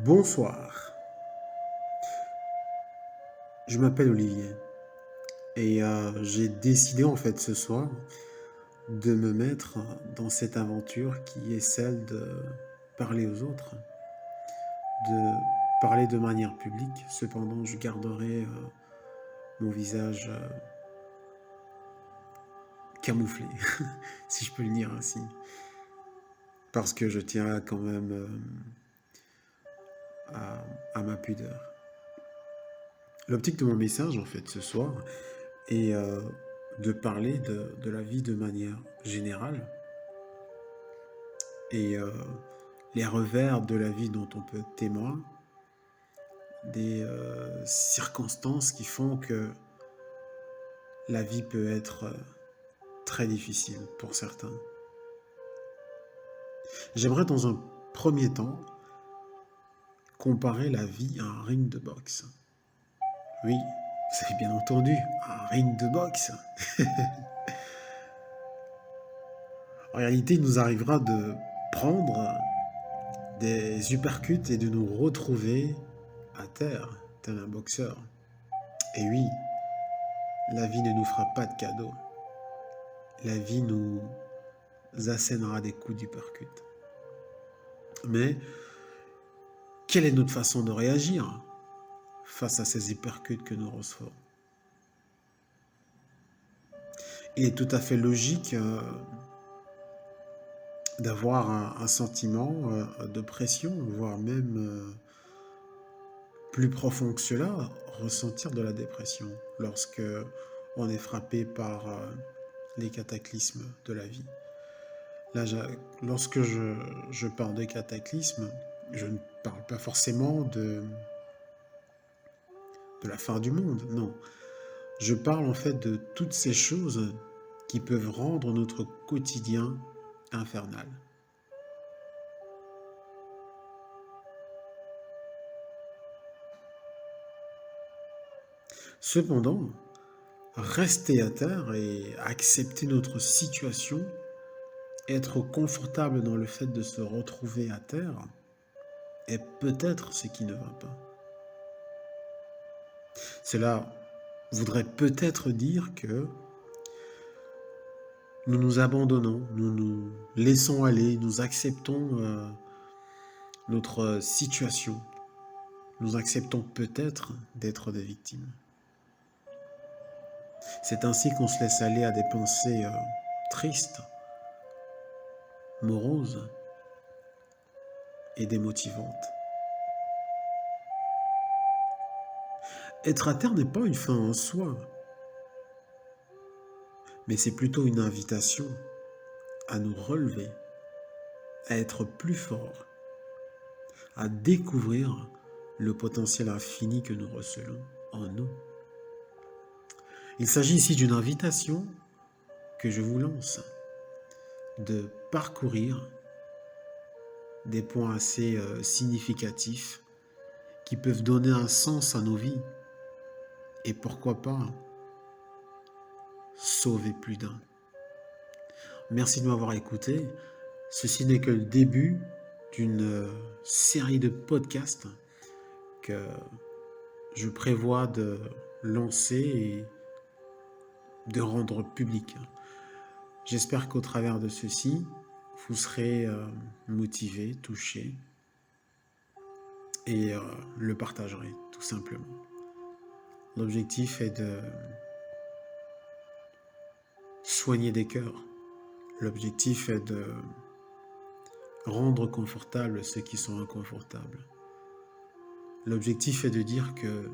Bonsoir, je m'appelle Olivier et j'ai décidé en fait ce soir de me mettre dans cette aventure qui est celle de parler aux autres, de parler de manière publique. Cependant, je garderai mon visage camouflé, si je peux le dire ainsi, parce que je tiens quand même à ma pudeur. L'optique de mon message en fait ce soir est de parler de la vie de manière générale et les revers de la vie dont on peut être témoin, des circonstances qui font que la vie peut être très difficile pour certains. J'aimerais dans un premier temps comparer la vie à un ring de boxe. Oui, vous avez bien entendu, un ring de boxe. En réalité, il nous arrivera de prendre des uppercuts et de nous retrouver à terre, tel un boxeur. Et oui, la vie ne nous fera pas de cadeaux. La vie nous assénera des coups d'uppercut. Mais quelle est notre façon de réagir face à ces uppercuts que nous recevons? Il est tout à fait logique d'avoir un sentiment de pression, voire même plus profond que cela, ressentir de la dépression lorsque on est frappé par les cataclysmes de la vie. Là, lorsque je parle de cataclysme, je ne parle pas forcément de la fin du monde, non. Je parle en fait de toutes ces choses qui peuvent rendre notre quotidien infernal. Cependant, rester à terre et accepter notre situation, être confortable dans le fait de se retrouver à terre, est peut-être ce qui ne va pas. Cela voudrait peut-être dire que nous nous abandonnons, nous nous laissons aller, nous acceptons notre situation, nous acceptons peut-être d'être des victimes. C'est ainsi qu'on se laisse aller à des pensées tristes, moroses et démotivantes. Être à terre n'est pas une fin en soi, mais c'est plutôt une invitation à nous relever, à être plus forts, à découvrir le potentiel infini que nous recelons en nous. Il s'agit ici d'une invitation que je vous lance, de parcourir des points assez significatifs qui peuvent donner un sens à nos vies et pourquoi pas sauver plus d'un. Merci de m'avoir écouté. Ceci n'est que le début d'une série de podcasts que je prévois de lancer et de rendre public. J'espère qu'au travers de ceci, vous serez motivé, touché et le partagerez tout simplement. L'objectif est de soigner des cœurs. L'objectif est de rendre confortables ceux qui sont inconfortables. L'objectif est de dire que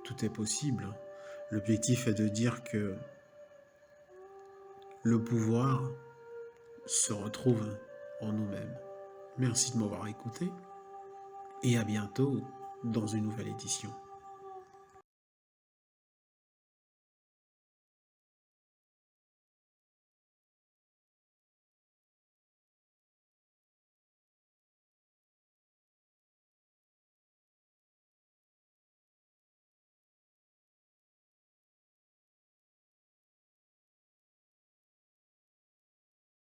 tout est possible. L'objectif est de dire que le pouvoir se retrouve en nous-mêmes. Merci de m'avoir écouté et à bientôt dans une nouvelle édition.